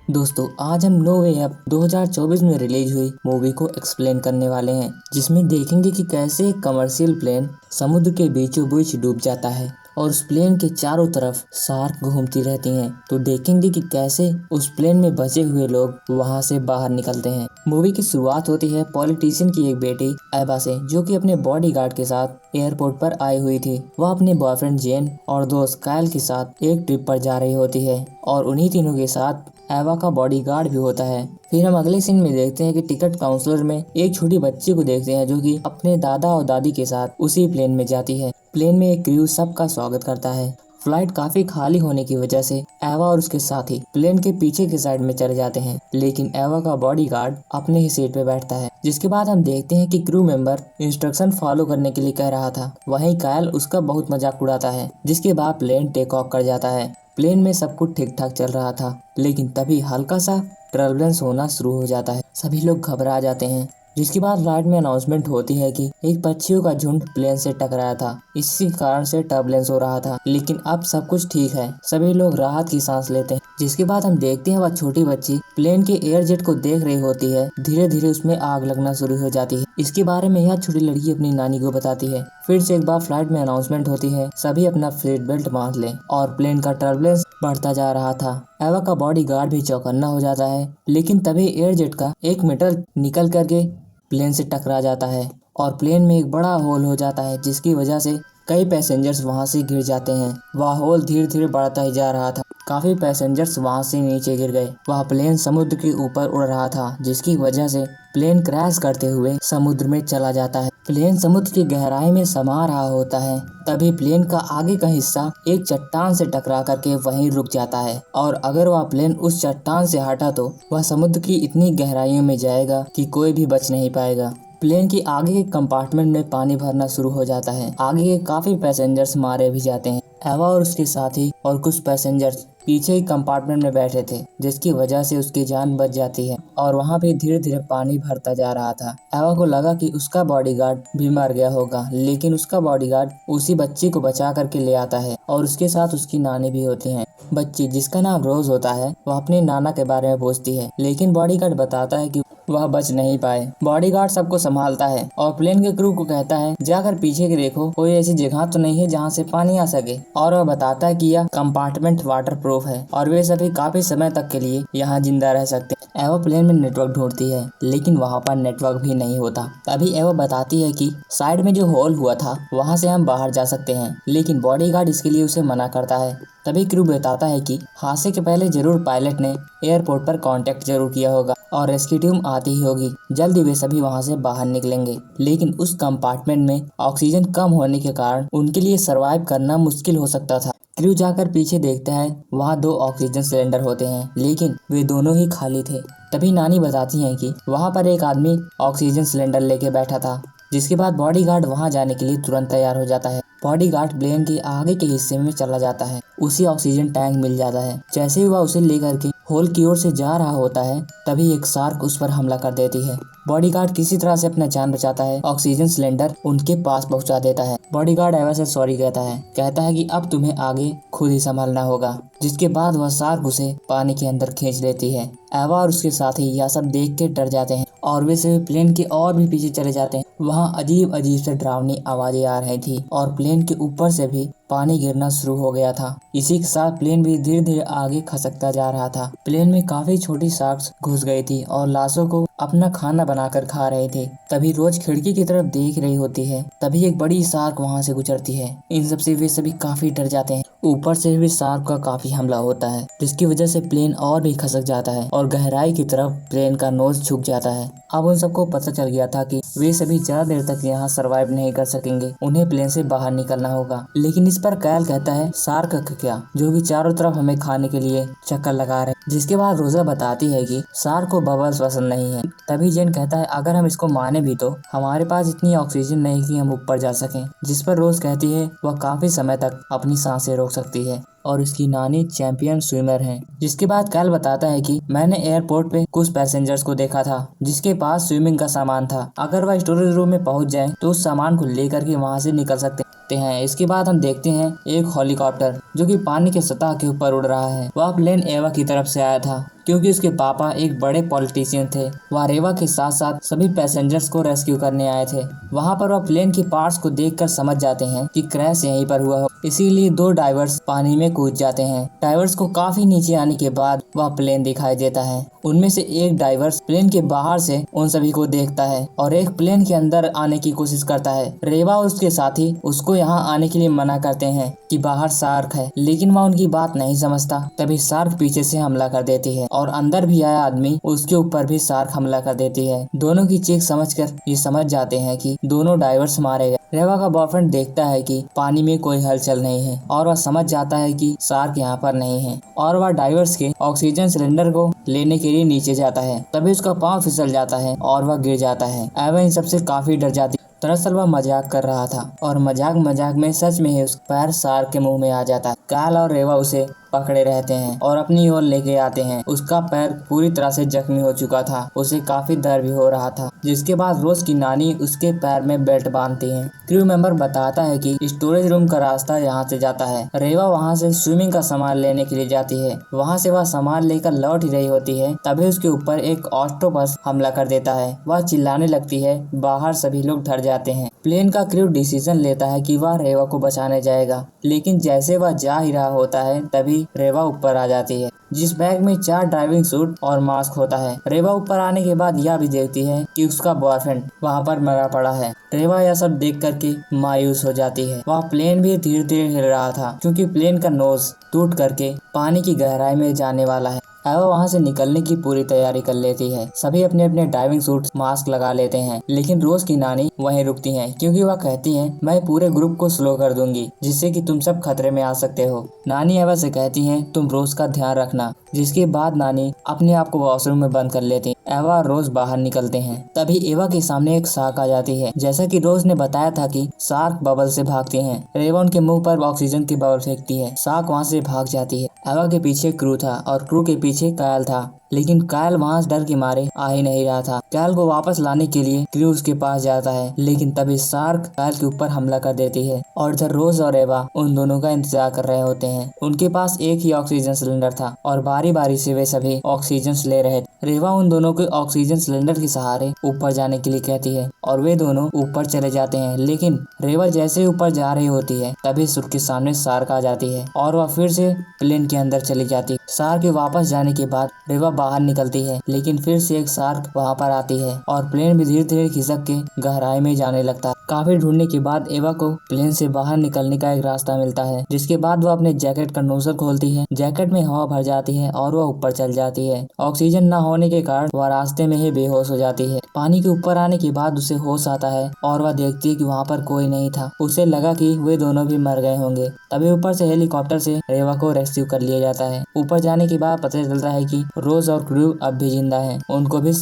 दोस्तों आज हम नो वे अब 2024 में रिलीज हुई मूवी को एक्सप्लेन करने वाले हैं, जिसमें देखेंगे कि कैसे एक कमर्शियल प्लेन समुद्र के बीचों बीच डूब जाता है और उस प्लेन के चारों तरफ शार्क घूमती रहती हैं। तो देखेंगे कि कैसे उस प्लेन में बचे हुए लोग वहां से बाहर निकलते हैं। मूवी की शुरुआत होती है पॉलिटिशियन की एक बेटी एबा से, जो कि अपने बॉडीगार्ड के साथ एयरपोर्ट पर आई हुई थी। वह अपने बॉयफ्रेंड जेन और दोस्त कायल के साथ एक ट्रिप पर जा रही होती है और उन्हीं तीनों के साथ एवा का बॉडीगार्ड भी होता है। फिर हम अगले सीन में देखते हैं कि टिकट काउंसलर में एक छोटी बच्ची को देखते हैं, जो कि अपने दादा और दादी के साथ उसी प्लेन में जाती है। प्लेन में एक क्रू सबका स्वागत करता है। फ्लाइट काफी खाली होने की वजह से एवा और उसके साथी प्लेन के पीछे के साइड में चले जाते हैं, लेकिन एवा का बॉडीगार्ड अपने ही सीट पे बैठता है। जिसके बाद हम देखते हैं कि क्रू मेंबर इंस्ट्रक्शन फॉलो करने के लिए कह रहा था। वहीं कायल उसका बहुत मजाक उड़ाता है। जिसके बाद प्लेन टेक ऑफ कर जाता है। प्लेन में सब कुछ ठीक ठाक चल रहा था, लेकिन तभी हल्का सा टर्बुलेंस होना शुरू हो जाता है। सभी लोग घबरा जाते हैं। जिसके बाद फ्लाइट में अनाउंसमेंट होती है कि एक पक्षियों का झुंड प्लेन से टकराया था, इसी कारण से टर्बुलेंस हो रहा था, लेकिन अब सब कुछ ठीक है। सभी लोग राहत की सांस लेते हैं। जिसके बाद हम देखते हैं वह छोटी बच्ची प्लेन के एयर जेट को देख रही होती है। धीरे धीरे उसमें आग लगना शुरू हो जाती है। इसके बारे में यह छोटी लड़की अपनी नानी को बताती है। फिर से एक बार फ्लाइट में अनाउंसमेंट होती है, सभी अपना सीट बेल्ट बांध लें, और प्लेन का टर्बुलेंस बढ़ता जा रहा था। एवा का बॉडीगार्ड भी चौकन्ना हो जाता है, लेकिन तभी एयर जेट का एक मीटर निकल करके प्लेन से टकरा जाता है और प्लेन में एक बड़ा होल हो जाता है, जिसकी वजह से कई पैसेंजर्स वहां से गिर जाते हैं। वह होल धीरे धीरे बढ़ता ही जा रहा था। काफी पैसेंजर्स वहां से नीचे गिर गए। वह प्लेन समुद्र के ऊपर उड़ रहा था, जिसकी वजह से प्लेन क्रैश करते हुए समुद्र में चला जाता है। प्लेन समुद्र की गहराई में समा रहा होता है। तभी प्लेन का आगे का हिस्सा एक चट्टान से टकरा करके वहीं रुक जाता है, और अगर वह प्लेन उस चट्टान से हटा तो वह समुद्र की इतनी गहराइयों में जाएगा कि कोई भी बच नहीं पाएगा। प्लेन की आगे के कंपार्टमेंट में पानी भरना शुरू हो जाता है। आगे के काफी पैसेंजर्स मारे भी जाते हैं। एवा और उसके साथी और कुछ पैसेंजर्स पीछे ही कंपार्टमेंट में बैठे थे, जिसकी वजह से उसकी जान बच जाती है। और वहाँ पे धीरे धीरे पानी भरता जा रहा था। एवा को लगा कि उसका बॉडीगार्ड भी मर गया होगा, लेकिन उसका बॉडीगार्ड उसी बच्ची को बचा करके ले आता है, और उसके साथ उसकी नानी भी होती है। बच्ची, जिसका नाम रोज होता है, वह अपने नाना के बारे में पूछती है, लेकिन बॉडीगार्ड बताता है कि वह बच नहीं पाए। बॉडीगार्ड सबको संभालता है और प्लेन के क्रू को कहता है, जाकर पीछे के देखो, कोई ऐसी जगह तो नहीं है जहाँ से पानी आ सके। और वह बताता है कि यह कंपार्टमेंट वाटर प्रूफ है और वे सभी काफी समय तक के लिए यहाँ जिंदा रह सकते हैं। एवा प्लेन में नेटवर्क ढूंढती है, लेकिन वहाँ पर नेटवर्क भी नहीं होता। तभी एवा बताती है कि साइड में जो होल हुआ था वहाँ से हम बाहर जा सकते हैं, लेकिन बॉडीगार्ड इसके लिए उसे मना करता है। तभी क्रू बताता है कि हादसे के पहले जरूर पायलट ने एयरपोर्ट पर कांटेक्ट जरूर किया होगा और रेस्क्यू टीम आती ही होगी। जल्दी वे सभी वहां से बाहर निकलेंगे, लेकिन उस कंपार्टमेंट में ऑक्सीजन कम होने के कारण उनके लिए सरवाइव करना मुश्किल हो सकता था। क्रू जाकर पीछे देखता है, वहाँ 2 ऑक्सीजन सिलेंडर होते हैं, लेकिन वे दोनों ही खाली थे। तभी नानी बताती है कि वहाँ पर एक आदमी ऑक्सीजन सिलेंडर लेके बैठा था। जिसके बाद बॉडीगार्ड वहां जाने के लिए तुरंत तैयार हो जाता है। बॉडीगार्ड प्लेन के आगे के हिस्से में चला जाता है। उसे ऑक्सीजन टैंक मिल जाता है। जैसे ही वह उसे लेकर के होल की ओर से जा रहा होता है, तभी एक शार्क उस पर हमला कर देती है। बॉडीगार्ड किसी तरह से अपना जान बचाता है। ऑक्सीजन सिलेंडर उनके पास पहुंचा देता है। बॉडीगार्ड एवा से सॉरी कहता है कि अब तुम्हें आगे खुद ही संभालना होगा। जिसके बाद वह शार्क उसे पानी के अंदर खींच लेती है। एवा और उसके साथी यह सब देख के डर जाते हैं और वे सभी प्लेन के और भी पीछे चले जाते हैं। वहाँ अजीब अजीब से डरावनी आवाजें आ रही थी और प्लेन के ऊपर से भी पानी गिरना शुरू हो गया था। इसी के साथ प्लेन भी धीरे धीरे आगे खसकता जा रहा था। प्लेन में काफी छोटी शार्क्स घुस गई थी और लाशों को अपना खाना बनाकर खा रहे थे। तभी रोज खिड़की की तरफ देख रही होती है। तभी एक बड़ी शार्क वहाँ से गुजरती है। इन सब से वे सभी काफी डर जाते हैं। ऊपर से भी शार्क का काफी हमला होता है, जिसकी वजह से प्लेन और भी खसक जाता है और गहराई की तरफ प्लेन का नोज झुक जाता है। अब उन सबको पता चल गया था कि वे सभी ज्यादा देर तक यहाँ सरवाइव नहीं कर सकेंगे। उन्हें प्लेन से बाहर निकलना होगा। लेकिन इस पर कायल कहता है, शार्क का क्या, जो कि चारों तरफ हमें खाने के लिए चक्कर लगा रहे। जिसके बाद रोजा बताती है कि शार्क को बबल्स पसंद नहीं है। तभी जेन कहता है, अगर हम इसको माने भी तो हमारे पास इतनी ऑक्सीजन नहीं कि हम ऊपर जा सकें। जिस पर रोज कहती है वह काफी समय तक अपनी सांसें रोक सकती है और उसकी नानी चैंपियन स्विमर हैं। जिसके बाद कायल बताता है कि मैंने एयरपोर्ट पे कुछ पैसेंजर्स को देखा था जिसके पास स्विमिंग का सामान था। अगर वह स्टोरेज रूम में पहुंच जाए तो उस सामान को लेकर के वहां से निकल सकते हैं। इसके बाद हम देखते हैं एक हेलीकॉप्टर जो कि पानी के सतह के ऊपर उड़ रहा है। वह प्लेन एवा की तरफ से आया था। क्योंकि उसके पापा एक बड़े पॉलिटिशियन थे। वह रेवा के साथ साथ सभी पैसेंजर्स को रेस्क्यू करने आए थे। वहाँ पर वह प्लेन की पार्ट्स को देखकर समझ जाते हैं कि क्रैश यहीं पर हुआ हो, इसीलिए दो डाइवर्स पानी में कूद जाते हैं। डाइवर्स को काफी नीचे आने के बाद वह प्लेन दिखाई देता है। उनमें से एक डाइवर्स प्लेन के बाहर से उन सभी को देखता है और एक प्लेन के अंदर आने की कोशिश करता है। रेवा और उसके साथी उसको यहाँ आने के लिए मना करते हैं कि बाहर शार्क है, लेकिन वह उनकी बात नहीं समझता। तभी शार्क पीछे से हमला कर देती है और अंदर भी आया आदमी उसके ऊपर भी शार्क हमला कर देती है। दोनों की चीख समझकर ये समझ जाते हैं कि दोनों डाइवर्स मारे गए। रेवा का बॉयफ्रेंड देखता है कि पानी में कोई हलचल नहीं है और वह समझ जाता है कि शार्क यहाँ पर नहीं है और वह डाइवर्स के ऑक्सीजन सिलेंडर को लेने के लिए नीचे जाता है। तभी उसका पाँव फिसल जाता है और वह गिर जाता है। एवा इन सबसे काफी डर जाती। दरअसल वह मजाक कर रहा था और मजाक मजाक में सच में ही उसका पैर शार्क के मुंह में आ जाता है। कायल और रेवा उसे पकड़े रहते हैं और अपनी ओर लेके आते हैं। उसका पैर पूरी तरह से जख्मी हो चुका था, उसे काफी दर्द भी हो रहा था, जिसके बाद रोज की नानी उसके पैर में बेल्ट बांधती है। क्रू मेंबर बताता है कि स्टोरेज रूम का रास्ता यहाँ से जाता है। रेवा वहाँ से स्विमिंग का सामान लेने के लिए जाती है। वहाँ से वह सामान लेकर लौट ही रही होती है, तभी उसके ऊपर एक ऑक्टोपस हमला कर देता है। वह चिल्लाने लगती है, बाहर सभी लोग डर जाते हैं। प्लेन का क्रू डिसीजन लेता है कि वह रेवा को बचाने जाएगा, लेकिन जैसे वह जा ही रहा होता है तभी रेवा ऊपर आ जाती है, जिस बैग में 4 ड्राइविंग सूट और मास्क होता है। रेवा ऊपर आने के बाद यह भी देखती है कि उसका बॉयफ्रेंड वहाँ पर मरा पड़ा है। रेवा यह सब देख करके मायूस हो जाती है। वह प्लेन भी धीरे धीरे हिल रहा था, क्योंकि प्लेन का नोज टूट करके पानी की गहराई में जाने वाला है। एवा वहाँ से निकलने की पूरी तैयारी कर लेती है। सभी अपने अपने ड्राइविंग सूट मास्क लगा लेते हैं, लेकिन रोज की नानी वहीं रुकती हैं, क्योंकि वह कहती हैं, मैं पूरे ग्रुप को स्लो कर दूंगी, जिससे कि तुम सब खतरे में आ सकते हो। नानी एवा से कहती हैं, तुम रोज का ध्यान रखना। जिसके बाद नानी अपने आप को वॉशरूम में बंद कर लेती। एवा और रोज बाहर निकलते हैं। तभी एवा के सामने एक शार्क आ जाती है। जैसा कि रोज ने बताया था कि शार्क बबल से भागते हैं। रेवा उनके मुंह पर ऑक्सीजन के बबल फेंकती है। शार्क वहाँ से भाग जाती है। एवा के पीछे क्रू था और क्रू के पीछे कायल था, लेकिन कायल वहाँ डर के मारे आ ही नहीं रहा था। कायल को वापस लाने के लिए क्रू उसके पास जाता है, लेकिन तभी शार्क कायल के ऊपर हमला कर देती है और इधर रोज और एवा उन दोनों का इंतजार कर रहे होते हैं। उनके पास एक ही ऑक्सीजन सिलेंडर था और बारी बारी से वे सभी ऑक्सीजन ले रहे थे। रेवा उन दोनों को ऑक्सीजन सिलेंडर के सहारे ऊपर जाने के लिए कहती है और वे दोनों ऊपर चले जाते हैं, लेकिन रेवा जैसे ही ऊपर जा रही होती है तभी उसके सामने शार्क आ जाती है और वह फिर से प्लेन के अंदर चली जाती है। शार्क के वापस जाने के बाद रेवा बाहर निकलती है, लेकिन फिर से एक शार्क वहाँ पर आती है और प्लेन भी धीरे धीरे खिसक के गहराई में जाने लगता है। काफी ढूंढने के बाद एवा को प्लेन से बाहर निकलने का एक रास्ता मिलता है, जिसके बाद वह अपने जैकेट का नोजल खोलती है। जैकेट में हवा भर जाती है और वह ऊपर चल जाती है। ऑक्सीजन न होने के कारण वह रास्ते में ही बेहोश हो जाती है। पानी के ऊपर आने के बाद उसे होश आता है और वह देखती है कि वहाँ पर कोई नहीं था। उसे लगा कि वे दोनों भी मर गए होंगे। तभी ऊपर से हेलीकॉप्टर से रेवा को रेस्क्यू कर लिया जाता है। ऊपर जाने के बाद पता चलता है कि रोज और क्रू अब भी जिंदा हैं। उनको भी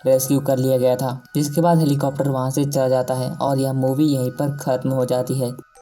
रेस्क्यू कर लिया गया था, जिसके बाद हेलीकॉप्टर वहां से चला जाता है और यह मूवी यहीं पर खत्म हो जाती है।